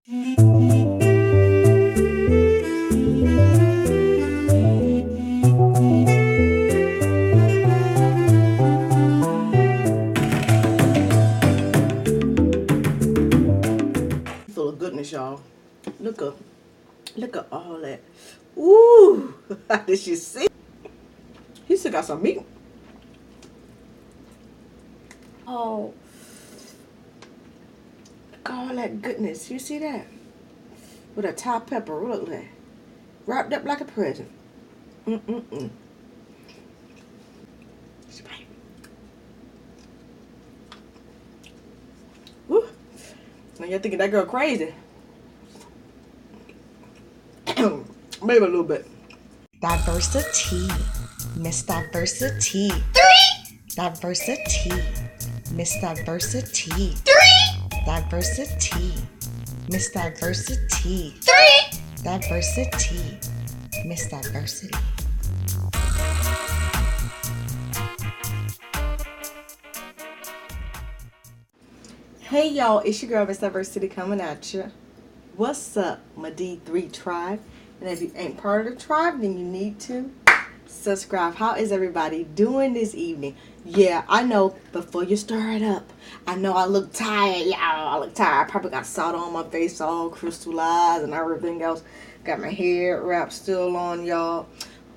Full of goodness, y'all. Look at all that. Ooh, did you see? He still got some meat. Oh, look at all that goodness. You see that? With a Thai pepper, look at that. Wrapped up like a present. Mm-mm-mm. Woo. Now you're thinking that girl crazy. Maybe a little bit. Diversity. Miss Diversity. 3. Diversity. Miss Diversity. 3. Diversity. Miss Diversity. 3. Diversity. Miss Diversity. Hey y'all, it's your girl Miss Diversity coming at you. What's up, my D3 tribe? And if you ain't part of the tribe, then you need to subscribe. How is everybody doing this evening? Yeah, I know, before you start up, I know I look tired, y'all. I look tired. I probably got salt on my face, all crystallized and everything else. Got my hair wrapped still on, y'all.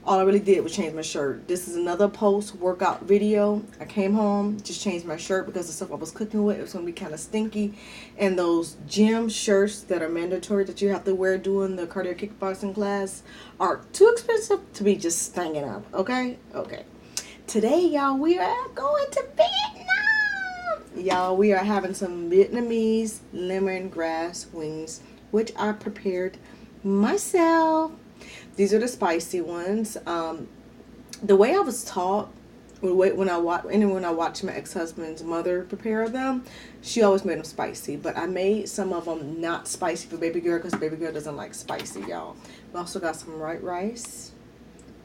All I really did was change my shirt. This is another post-workout video. I came home, just changed my shirt because the stuff I was cooking with, it was going to be kind of stinky. And those gym shirts that are mandatory that you have to wear during the cardio kickboxing class are too expensive to be just stanging up, okay? Okay. Today, y'all, we are going to Vietnam. Y'all, we are having some Vietnamese lemongrass wings, which I prepared myself. These are the spicy ones. The way I was taught, when I watched my ex-husband's mother prepare them, she always made them spicy. But I made some of them not spicy for baby girl because baby girl doesn't like spicy, y'all. We also got some white rice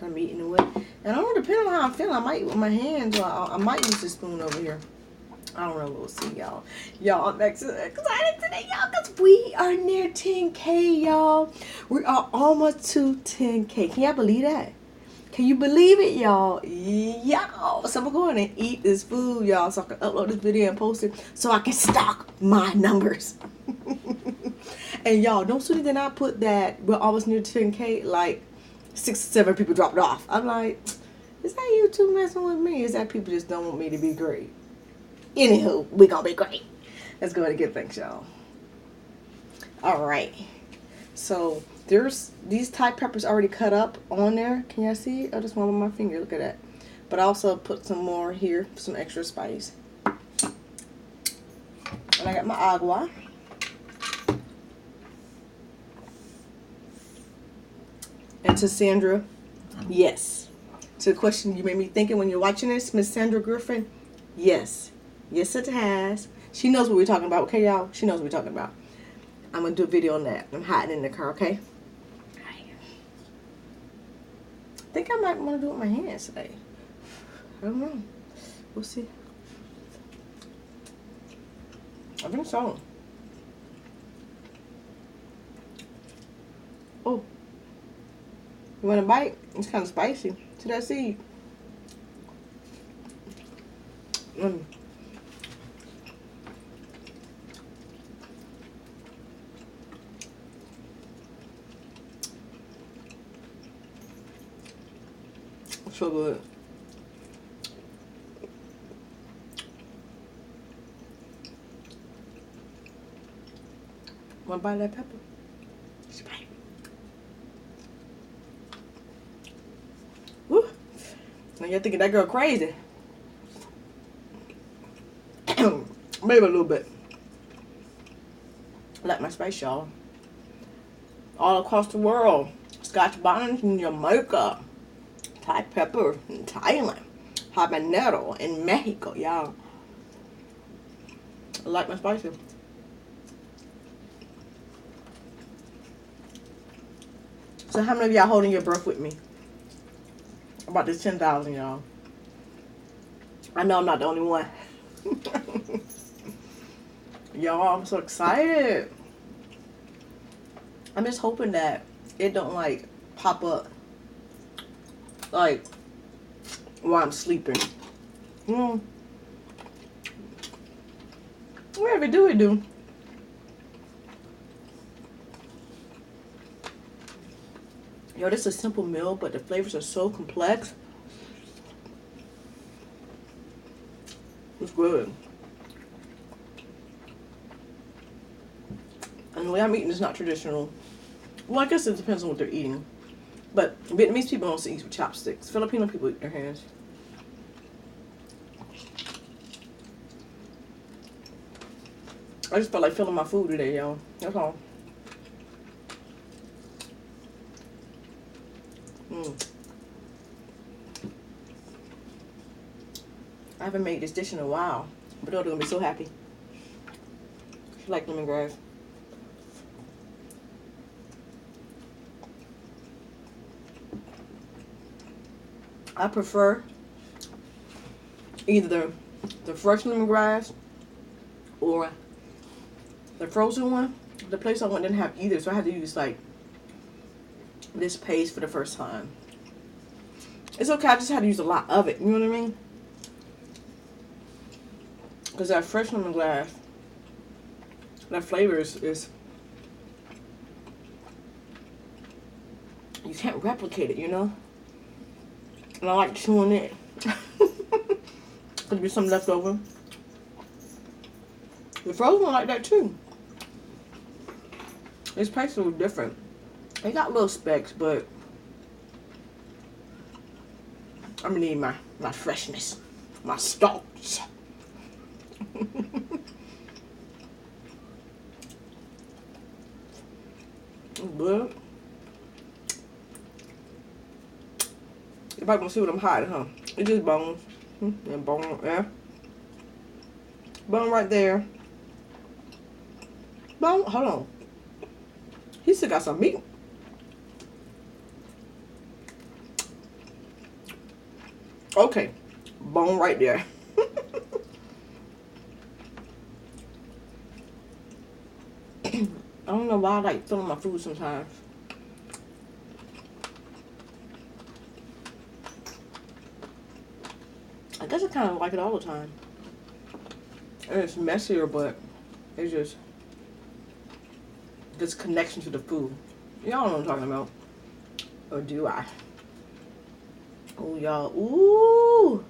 I'm eating it with. And I don't know, depending on how I'm feeling, I might eat with my hands or I might use this spoon over here. I don't know. We'll see, y'all. Y'all, I'm excited today, y'all, because we are near 10K, y'all. We are almost to 10K. Can y'all believe that? Can you believe it, y'all? Y'all. So I'm going to eat this food, y'all, so I can upload this video and post it so I can stock my numbers. And y'all, don't sooner than I put that we're almost near 10K, like 6 or 7 people dropped off. I'm like, is that YouTube messing with me? Is that people just don't want me to be great? Anywho, we gonna be great. Let's go ahead and get things, y'all. Alright. So, there's these Thai peppers already cut up on there. Can y'all see? I just want with my finger. Look at that. But I also put some more here, some extra spice. And I got my agua. And to Sandra, yes. To the question you made me thinking when you're watching this, Miss Sandra Griffin, yes. Yes, it has. She knows what we're talking about, okay, y'all? She knows what we're talking about. I'm going to do a video on that. I'm hiding in the car, okay? I think I might want to do it with my hands today. I don't know. We'll see. I think so. Oh. You want a bite? It's kind of spicy. See that seed? So good. Want to bite that pepper? Just bite. Woo. Now you're thinking that girl crazy. Maybe a little bit. I like my spice, y'all. All across the world. Scotch bonnets in Jamaica. Thai pepper in Thailand. Habanero in Mexico, y'all. I like my spicy. So how many of y'all holding your breath with me? About this 10,000, y'all. I know I'm not the only one. Y'all, I'm so excited. I'm just hoping that it don't like pop up like while I'm sleeping. Whatever it do, it do. Yo, this is a simple meal, but the flavors are so complex. It's good. And the way I'm eating is not traditional. Well, I guess it depends on what they're eating. But Vietnamese people don't eat with chopsticks. Filipino people eat their hands. I just felt like filling my food today, y'all. That's all. I haven't made this dish in a while. But they're gonna be so happy. She like lemongrass. I prefer either the fresh lemongrass or the frozen one. The place I went didn't have either, so I had to use like this paste for the first time. It's okay, I just had to use a lot of it, you know what I mean? Because that fresh lemongrass, that flavor is you can't replicate it, you know? And I like chewing it. Could be some left over. The frozen one like that too. This tastes a little different. They got little specks, but I'm gonna need my freshness, my starch. Good. You probably gonna see what I'm hiding, huh? It's just bones. And bone, yeah. Bone right there. Bone, hold on. He still got some meat. Okay. Bone right there. I don't know why I like filling my food sometimes. I guess I kind of like it all the time. And it's messier, but it's just this connection to the food. Y'all know what I'm talking about. Or do I? Oh, y'all. Ooh.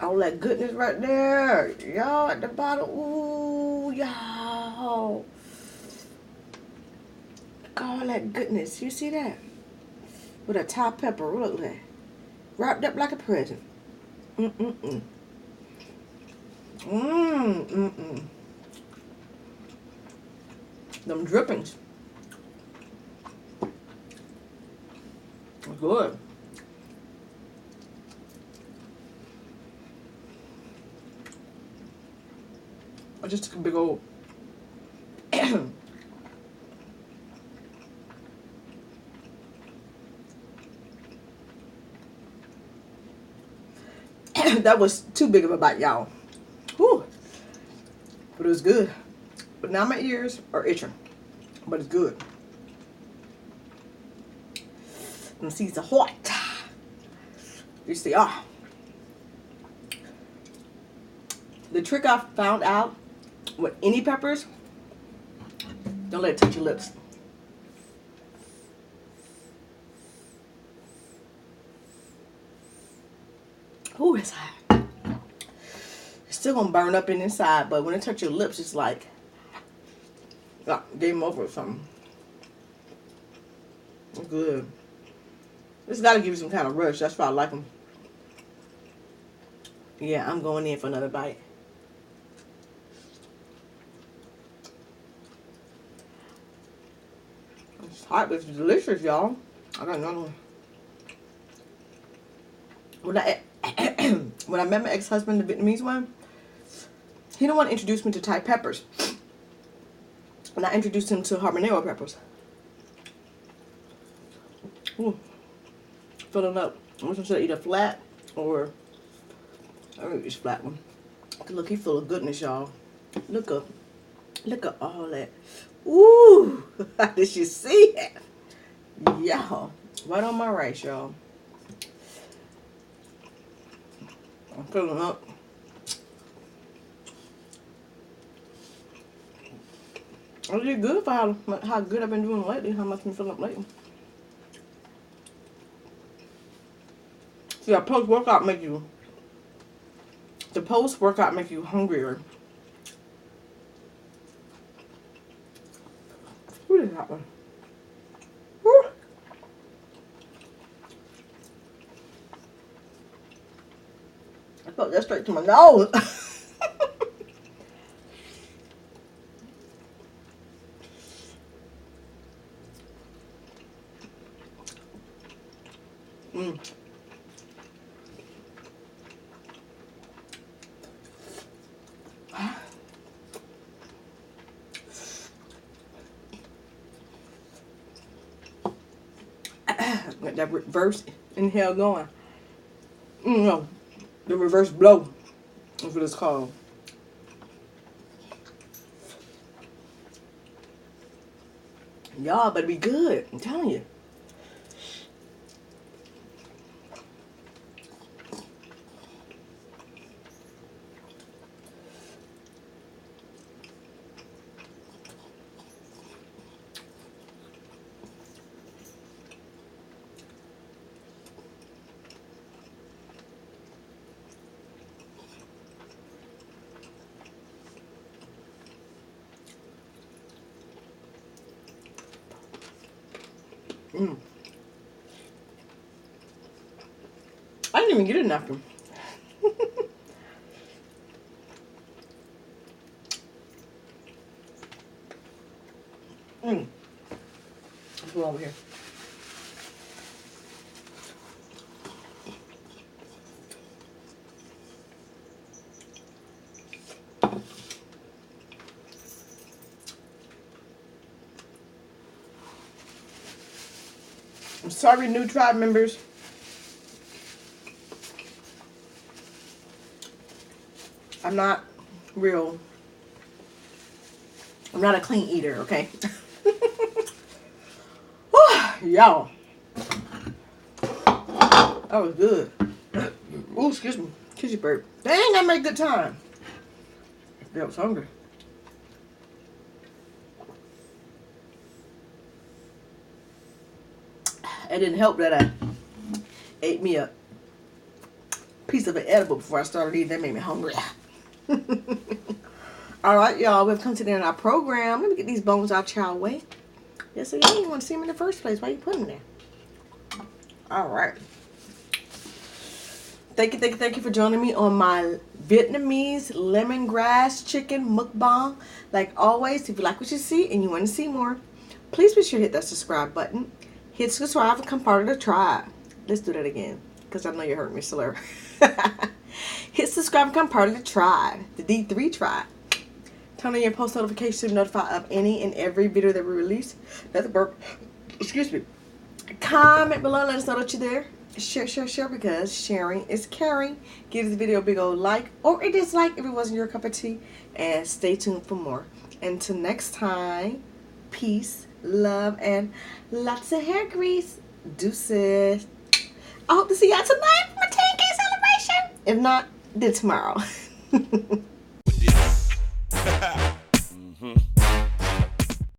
All that goodness right there. Y'all at the bottom. Ooh, y'all. Look at all that goodness. You see that? With a top pepper. Look at that. Wrapped up like a present. Them drippings. Good. I just took a big old that was too big of a bite, y'all. Whew. But it was good. But now my ears are itching. But it's good. And the seeds are hot. Yes, they are. The trick I found out with any peppers, don't let it touch your lips. Ooh, it's hot. It's still gonna burn up in inside, but when it touches your lips, it's like game over or something. It's good. This gotta give you some kind of rush. That's why I like them. Yeah, I'm going in for another bite. It's hot, but it's delicious, y'all. I got another one. When I met my ex-husband, the Vietnamese one, he didn't want to introduce me to Thai peppers. And I introduced him to habanero peppers. Ooh. Filling up. I'm just gonna eat a flat or I don't eat this flat one. Look, he full of goodness, y'all. Look at all that. Ooh, Did you see it? Y'all, right on my rice, y'all. I'm filling up. I did good for how good I've been doing lately, how much I've been filling up lately. See, the post-workout make you hungrier. Who did that one? Woo. I felt that straight to my nose. Mm. Got that reverse inhale going. No, the reverse blow is what it's called. Y'all better be good. I'm telling you. Mm. I didn't even get a napkin. Let's go over here. I'm sorry, new tribe members. I'm not real. I'm not a clean eater, okay? Y'all. That was good. Oh, excuse me. Kissy bird. Dang, I made good time. I was hungry. It didn't help that I ate me a piece of an edible before I started eating. That made me hungry. All right, y'all. We've come to the end of our program. Let me get these bones out y'all way. Yes, so you didn't want to see them in the first place. Why you putting them there? All right. Thank you for joining me on my Vietnamese lemongrass chicken mukbang. Like always, if you like what you see and you want to see more, please be sure to hit that subscribe button. Hit subscribe and become part of the tribe. Let's do that again, because I know you heard me slur. Hit subscribe and become part of the tribe, the D3 tribe. Turn on your post notifications to be notified of any and every video that we release. That's a burp. Excuse me. Comment below, let us know that you're there. Share, because sharing is caring. Give this video a big old like or a dislike if it wasn't your cup of tea. And stay tuned for more. Until next time, peace, love, and lots of hair grease. Deuces. I hope to see y'all tonight for my 10K celebration. If not, then tomorrow.